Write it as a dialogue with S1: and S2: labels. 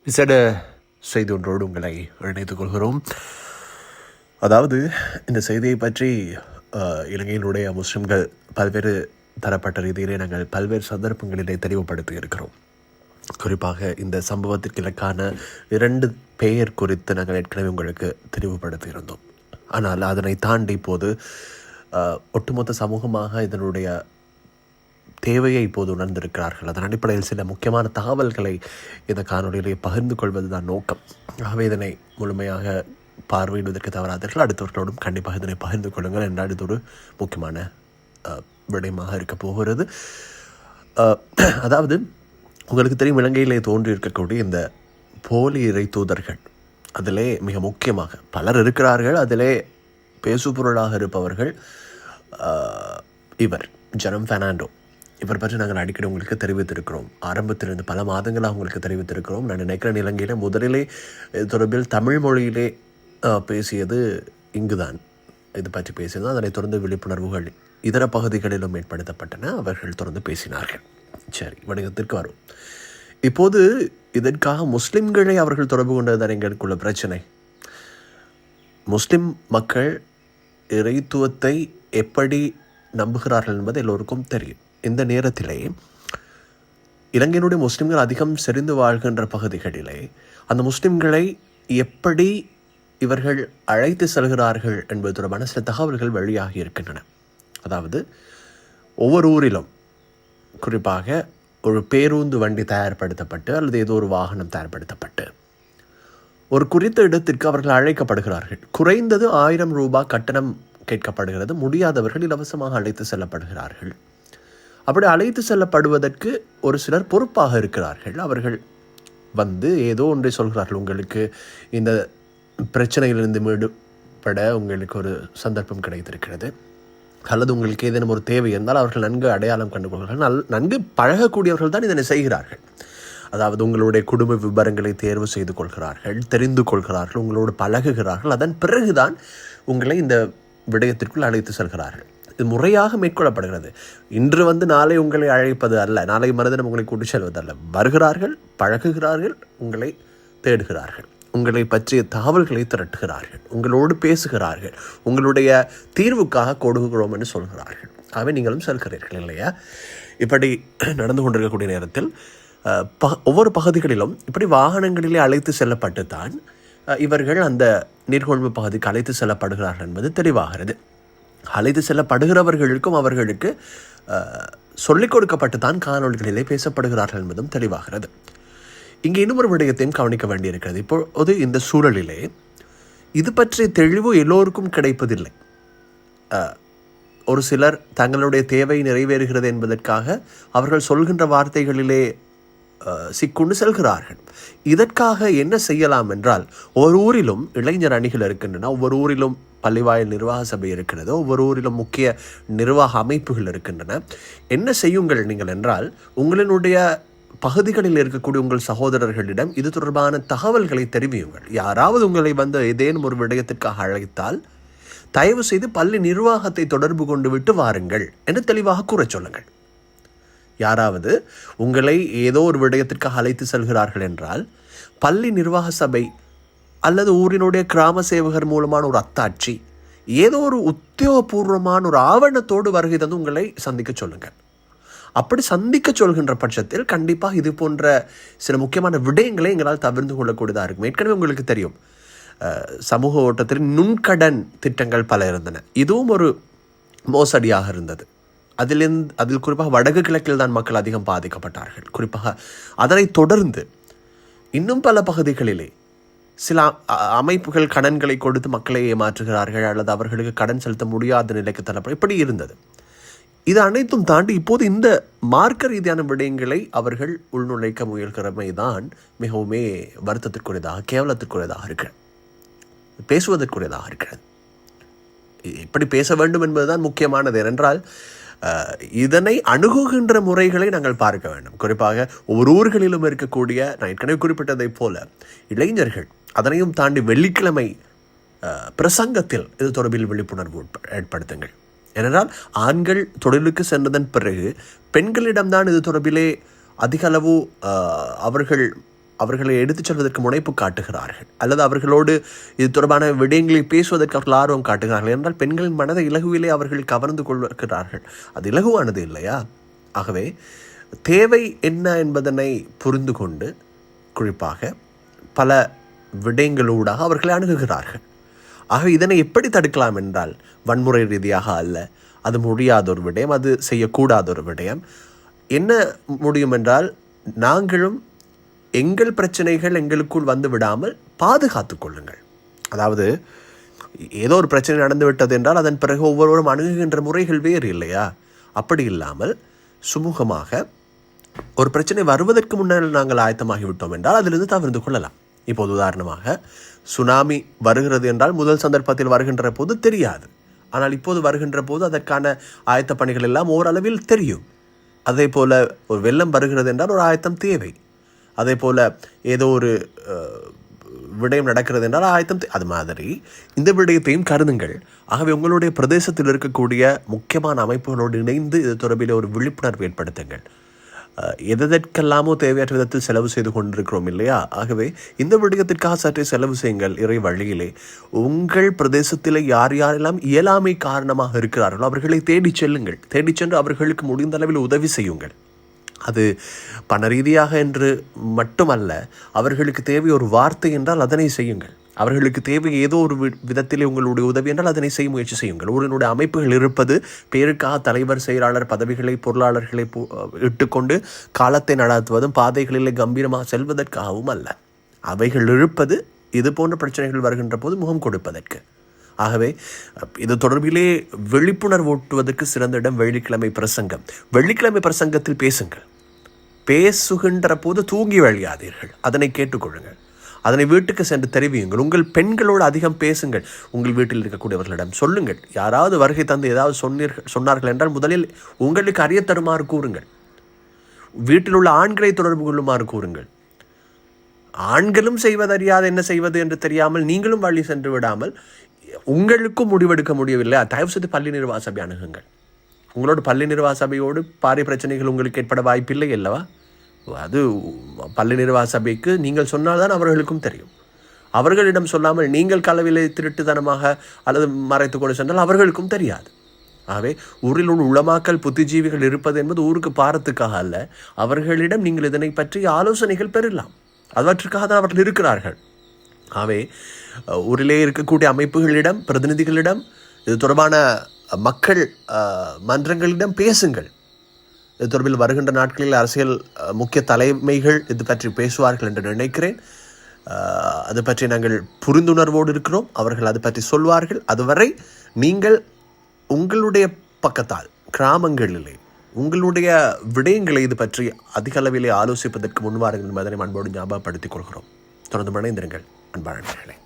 S1: விசேட செய்தி ஒன்றோடு உங்களை இணைத்துக் கொள்கிறோம். அதாவது இந்த செய்தியை பற்றி இலங்கையினுடைய முஸ்லிம்கள் பல்வேறு தரப்பட்ட ரீதியிலே நாங்கள் பல்வேறு சந்தர்ப்பங்களிலே தெளிவுபடுத்தி இருக்கிறோம். குறிப்பாக இந்த சம்பவத்திற்கு இலக்கான 2 பெயர் குறித்து நாங்கள் ஏற்கனவே உங்களுக்கு தெளிவுபடுத்தி இருந்தோம். ஆனால் அதனை தாண்டி இப்போது ஒட்டுமொத்த சமூகமாக இதனுடைய தேவையை இப்போது உணர்ந்திருக்கிறார்கள். அதன் அடிப்படையில் சில முக்கியமான தகவல்களை இந்த காணொலியிலே பகிர்ந்து கொள்வது தான் நோக்கம். ஆகவே இதனை முழுமையாக பார்வையிடுவதற்கு தவறாதீர்கள். அடுத்தவர்களோடும் கண்டிப்பாக இதனை பகிர்ந்து கொள்ளுங்கள் என்றால் இது ஒரு முக்கியமான விடயமாக இருக்க போகிறது. அதாவது உங்களுக்கு தெரியும், இலங்கையிலே தோன்றி இருக்கக்கூடிய இந்த போலி இறை தூதர்கள், அதிலே மிக முக்கியமாக பலர் இருக்கிறார்கள். அதிலே பேசுபொருளாக இருப்பவர்கள் இவர் ஜெரம் பெர்னாண்டோ. இவர் பற்றி நாங்கள் அடிக்கடி உங்களுக்கு தெரிவித்திருக்கிறோம். ஆரம்பத்திலிருந்து பல மாதங்களாக உங்களுக்கு தெரிவித்திருக்கிறோம். நான் நினைக்கிறேன் இலங்கையில் முதலிலே தொடர்பில் தமிழ் மொழியிலே பேசியது இங்குதான். இது பற்றி பேசியது. அதனைத் தொடர்ந்து விழிப்புணர்வுகள் இதர பகுதிகளிலும் ஏற்படுத்தப்பட்டன. அவர்கள் தொடர்ந்து பேசினார்கள். சரி, வணிகத்திற்கு வரும். இப்போது இதற்காக முஸ்லிம்களை அவர்கள் தொடர்பு கொண்டதுதான் எங்களுக்குள்ள பிரச்சனை. முஸ்லிம் மக்கள் இறைத்துவத்தை எப்படி நம்புகிறார்கள் என்பது எல்லோருக்கும் தெரியும். இந்த நேரத்திலே இலங்கையினுடைய முஸ்லிம்கள் அதிகம் செறிந்து வாழ்கின்ற பகுதிகளிலே அந்த முஸ்லிம்களை எப்படி இவர்கள் அழைத்து செல்கிறார்கள் என்பது தொடர்பான சில தகவல்கள் வெளியாகி இருக்கின்றன. அதாவது ஒவ்வொரு ஊரிலும் குறிப்பாக ஒரு பேருந்து வண்டி தயார்படுத்தப்பட்டு அல்லது ஏதோ ஒரு வாகனம் தயார்படுத்தப்பட்டு ஒரு குறித்த இடத்திற்கு அவர்கள் அழைக்கப்படுகிறார்கள். குறைந்தது 1000 ரூபாய் கட்டணம் கேட்கப்படுகிறது. முடியாதவர்கள் இலவசமாக அழைத்து செல்லப்படுகிறார்கள். அப்படி அழைத்து செல்லப்படுவதற்கு ஒரு சிலர் பொறுப்பாக இருக்கிறார்கள். அவர்கள் வந்து ஏதோ ஒன்றை சொல்கிறார்கள். உங்களுக்கு இந்த பிரச்சனையிலிருந்து மீடுபட உங்களுக்கு ஒரு சந்தர்ப்பம் கிடைத்திருக்கிறது, அல்லது உங்களுக்கு ஏதேனும் ஒரு தேவை இருந்தால் அவர்கள் நன்கு அடையாளம் கண்டுகொள்கிறார்கள். நன்கு பழகக்கூடியவர்கள் தான் இதனை செய்கிறார்கள். அதாவது உங்களுடைய குடும்ப விவரங்களை தேர்வு செய்து கொள்கிறார்கள், தெரிந்து கொள்கிறார்கள், உங்களோடு பழகுகிறார்கள். அதன் பிறகுதான் உங்களை இந்த விடயத்திற்குள் அழைத்து செல்கிறார்கள். இது முறையாக மேற்கொள்ளப்படுகிறது. இன்று வந்து நாளை உங்களை அழைப்பது அல்ல, நாளை மறுதினம் உங்களை கூட்டி செல்வதல்ல. வருகிறார்கள், பழகுகிறார்கள், உங்களை தேடுகிறார்கள், உங்களை பற்றிய தகவல்களை திரட்டுகிறார்கள், உங்களோடு பேசுகிறார்கள், உங்களுடைய தீர்வுக்காக கொடுக்கிறோம் என்று சொல்கிறார்கள். ஆகவே நீங்களும் செல்கிறீர்கள் இல்லையா? இப்படி நடந்து கொண்டிருக்கக்கூடிய நேரத்தில் ஒவ்வொரு பகுதிகளிலும் இப்படி வாகனங்களிலே அழைத்து செல்லப்பட்டு தான் இவர்கள் அந்த நீர்கொழும்பு பகுதிக்கு அழைத்து செல்லப்படுகிறார்கள் என்பது தெளிவாகிறது. அழைத்து செல்லப்படுகிறவர்களுக்கும் அவர்களுக்கு சொல்லிக் கொடுக்கப்பட்டு தான் காணொலிகளிலே பேசப்படுகிறார்கள் என்பதும் தெளிவாகிறது. இங்கே இன்னும் ஒரு விடயத்தையும் கவனிக்க வேண்டியிருக்கிறது. இப்போது இந்த சூழலிலே இது பற்றிய தெளிவு எல்லோருக்கும் கிடைப்பதில்லை. ஒரு சிலர் தங்களுடைய தேவை நிறைவேறுகிறது என்பதற்காக அவர்கள் சொல்கின்ற வார்த்தைகளிலே சிக்குண்டு செல்கிறார்கள். இதற்காக என்ன செய்யலாம் என்றால், ஒவ்வொரு ஊரிலும் இளைஞர் அணிகள் இருக்கின்றன, ஒவ்வொரு ஊரிலும் பள்ளிவாயல் நிர்வாக சபை இருக்கிறது, ஒவ்வொரு ஊரிலும் முக்கிய நிர்வாக அமைப்புகள் இருக்கின்றன. என்ன செய்யுங்கள் நீங்கள் என்றால், உங்களினுடைய பகுதிகளில் இருக்கக்கூடிய உங்கள் சகோதரர்களிடம் இது தொடர்பான தகவல்களை தெரிவியுங்கள். யாராவது உங்களை வந்து ஏதேனும் ஒரு விடயத்திற்காக அழைத்தால் தயவு செய்து பள்ளி நிர்வாகத்தை தொடர்பு கொண்டு விட்டு வாருங்கள் என்று தெளிவாக கூற சொல்லுங்கள். யாராவது உங்களை ஏதோ ஒரு விடயத்திற்காக அழைத்து செல்கிறார்கள் என்றால் பள்ளி நிர்வாக சபை அல்லது ஊரினுடைய கிராம சேவகர் மூலமான ஒரு அத்தாட்சி, ஏதோ ஒரு உத்தியோகபூர்வமான ஒரு ஆவணத்தோடு வருகை தந்து உங்களை சந்திக்க சொல்லுங்கள். அப்படி சந்திக்க சொல்கின்ற பட்சத்தில் கண்டிப்பாக இது போன்ற சில முக்கியமான விடயங்களை எங்களால் தவிர்த்து கொள்ளக்கூடியதாக இருக்கும். ஏற்கனவே உங்களுக்கு தெரியும், சமூக ஓட்டத்தில் நுண்கடன் திட்டங்கள் பல இருந்தன. இதுவும் ஒரு மோசடியாக இருந்தது. அதில் குறிப்பாக வடக்கு கிழக்கில் தான் மக்கள் அதிகம் பாதிக்கப்பட்டார்கள். குறிப்பாக அதனைத் தொடர்ந்து இன்னும் பல பகுதிகளிலே சில அமைப்புகள் கடன்களை கொடுத்து மக்களை ஏமாற்றுகிறார்கள், அல்லது அவர்களுக்கு கடன் செலுத்த முடியாத நிலைக்கு தள்ளப்படும். இப்படி இருந்தது. இது அனைத்தும் தாண்டி இப்போது இந்த மார்க்க ரீதியான விடயங்களை அவர்கள் உள்நுழைக்க முயல்கிறமை தான் மிகவுமே வருத்தத்திற்குரியதாக, கேவலத்திற்குரியதாக இருக்கிறது, பேசுவதற்குரியதாக இருக்கிறது. எப்படி பேச வேண்டும் என்பதுதான் முக்கியமானது. ஏனென்றால் இதனை அணுகுகின்ற முறைகளை நாங்கள் பார்க்க வேண்டும். குறிப்பாக ஒவ்வொரு ஊர்களிலும் இருக்கக்கூடிய, நான் ஏற்கனவே குறிப்பிட்டதை போல, இளைஞர்கள் அதனையும் தாண்டி வெள்ளிக்கிழமை பிரசங்கத்தில் இது தொடர்பில் விழிப்புணர்வு ஏற்படுத்துங்கள். ஏனென்றால் ஆண்கள் தொழிலுக்கு சென்றதன் பிறகு பெண்களிடம்தான் இது தொடர்பிலே அதிக அளவு அவர்கள் அவர்களை எடுத்துச் செல்வதற்கு முனைப்பு காட்டுகிறார்கள், அல்லது அவர்களோடு இது தொடர்பான விடயங்களை பேசுவதற்கு அவர்கள் ஆர்வம் காட்டுகிறார்கள் என்றால் பெண்களின் மனதை இலகுவிலே அவர்கள் கவர்ந்து கொள்கிறார்கள். அது இலகுவானது இல்லையா? ஆகவே தேவை என்ன என்பதனை புரிந்து கொண்டு குறிப்பாக பல விடயங்களூடாக அவர்களை அணுகுகிறார்கள். ஆகவே இதனை எப்படி தடுக்கலாம் என்றால் வன்முறை ரீதியாக அல்ல, அது முடியாத ஒரு விடயம், அது செய்யக்கூடாத ஒரு விடயம். என்ன முடியும் என்றால் நாங்களும் எங்கள் பிரச்சனைகள் எங்களுக்குள் வந்து விடாமல் பாதுகாத்து கொள்ளுங்கள். அதாவது ஏதோ ஒரு பிரச்சனை நடந்து விட்டது என்றால் அதன் பிறகு ஒவ்வொருவரும் அணுகுகின்ற முறைகள் வேறு இல்லையா? அப்படி இல்லாமல் சுமூகமாக ஒரு பிரச்சனை வருவதற்கு முன்னால் நாங்கள் ஆயத்தமாகிவிட்டோம் என்றால் அதிலிருந்து தவிர்த்து கொள்ளலாம். இப்போது உதாரணமாக சுனாமி வருகிறது என்றால் முதல் சந்தர்ப்பத்தில் வருகின்ற போது தெரியாது, ஆனால் இப்போது வருகின்ற போது அதற்கான ஆயத்த பணிகள் எல்லாம் ஓரளவில் தெரியும். அதே போல ஒரு வெள்ளம் வருகிறது என்றால் ஒரு ஆயத்தம் தேவை. அதே போல் ஏதோ ஒரு விடயம் நடக்கிறது என்றால் ஆயத்தம் அது மாதிரி இந்த விடயத்தையும் கருதுங்கள். ஆகவே உங்களுடைய பிரதேசத்தில் இருக்கக்கூடிய முக்கியமான அமைப்புகளோடு இணைந்து இது தொடர்பில் ஒரு விழிப்புணர்வு ஏற்படுத்துங்கள். எதற்கெல்லாமோ தேவையற்ற விதத்தில் செலவு செய்து கொண்டிருக்கிறோம் இல்லையா? ஆகவே இந்த விடயத்திற்காக சற்றே செலவு செய்யுங்கள். இறை வழியிலே உங்கள் பிரதேசத்தில் யார் யாரெல்லாம் இயலாமை காரணமாக இருக்கிறார்களோ அவர்களை தேடிச் செல்லுங்கள். தேடிச் சென்று அவர்களுக்கு முடிந்த அளவில் உதவி செய்யுங்கள். அது பண ரீதியாக என்று மட்டுமல்ல, அவர்களுக்கு தேவை ஒரு வார்த்தை என்றால் அதனை செய்யுங்கள். அவர்களுக்கு தேவை ஏதோ ஒரு விதத்திலே உங்களுடைய உதவி என்றால் அதனை செய்ய முயற்சி செய்யுங்கள். ஊரினுடைய அமைப்புகள் இருப்பது பேருக்காக தலைவர், செயலாளர் பதவிகளை, பொருளாளர்களை இட்டுக்கொண்டு காலத்தை நடத்துவதும் பாதைகளிலே கம்பீரமாக செல்வதற்காகவும் அல்ல. அவைகள் இருப்பது இது போன்ற பிரச்சனைகள் வருகின்ற போது முகம் கொடுப்பதற்கு. ஆகவே இது தொடர்பிலே விழிப்புணர்வு ஊட்டுவதற்கு சிறந்த இடம் வெள்ளிக்கிழமை பிரசங்கம். வெள்ளிக்கிழமை பிரசங்கத்தில் பேசுங்கள். பேசுகின்ற போது தூங்கி வழியாதீர்கள். அதனை கேட்டுக்கொள்ளுங்கள். அதனை வீட்டுக்கு சென்று தெரிவியுங்கள். உங்கள் பெண்களோடு அதிகம் பேசுங்கள். உங்கள் வீட்டில் இருக்கக்கூடியவர்களிடம் சொல்லுங்கள். யாராவது வருகை தந்து ஏதாவது சொன்னார்கள் என்றால் முதலில் உங்களுக்கு அறிய தருமாறு கூறுங்கள். வீட்டில் உள்ள ஆண்களை தொடர்பு கொள்ளுமாறு கூறுங்கள். ஆண்களும் செய்வதறியாது என்ன செய்வது என்று தெரியாமல் நீங்களும் வழி சென்று விடாமல் உங்களுக்கும் முடிவெடுக்க முடியவில்லை, தயவு செய்து பள்ளி நிர்வாக சபை அணுகுங்கள். உங்களோட பள்ளி நிர்வாக சபையோடு பாரிய பிரச்சனைகள் உங்களுக்கு ஏற்பட வாய்ப்பில்லை அல்லவா? அது பள்ளி நிர்வாக சபைக்கு நீங்கள் சொன்னால்தான் அவர்களுக்கும் தெரியும். அவர்களிடம் சொல்லாமல் நீங்கள் களவிலை திருட்டுத்தனமாக அல்லது மறைத்து கொண்டு சென்றால் அவர்களுக்கும் தெரியாது. ஆகவே ஊரில் உள்ள உளமாக்கல் புத்திஜீவிகள் இருப்பது என்பது ஊருக்கு பாரத்துக்காக அல்ல. அவர்களிடம் நீங்கள் இதனை பற்றி ஆலோசனைகள் பெறலாம். அவற்றுக்காக தான் அவர்கள் இருக்கிறார்கள். ஆகவே ஊரிலே இருக்கக்கூடிய அமைப்புகளிடம், பிரதிநிதிகளிடம், இது தொடர்பான மக்கள் மன்றங்களிடம் பேசுங்கள். இது தொடர்பில் வருகின்ற நாட்களில் அரசியல் முக்கிய தலைமைகள் இது பற்றி பேசுவார்கள் என்று நினைக்கிறேன். அது பற்றி நாங்கள் புரிந்துணர்வோடு இருக்கிறோம். அவர்கள் அது பற்றி சொல்வார்கள். அதுவரை நீங்கள் உங்களுடைய பக்கத்தால் கிராமங்களிலே உங்களுடைய விடயங்களை இது பற்றி அதிக அளவிலே ஆலோசிப்பதற்கு முன்வாருங்கள் என்பதனை அன்போடு ஞாபகப்படுத்திக் கொள்கிறோம். தொடர்ந்து இணைந்திருங்கள் அன்பானவர்களே.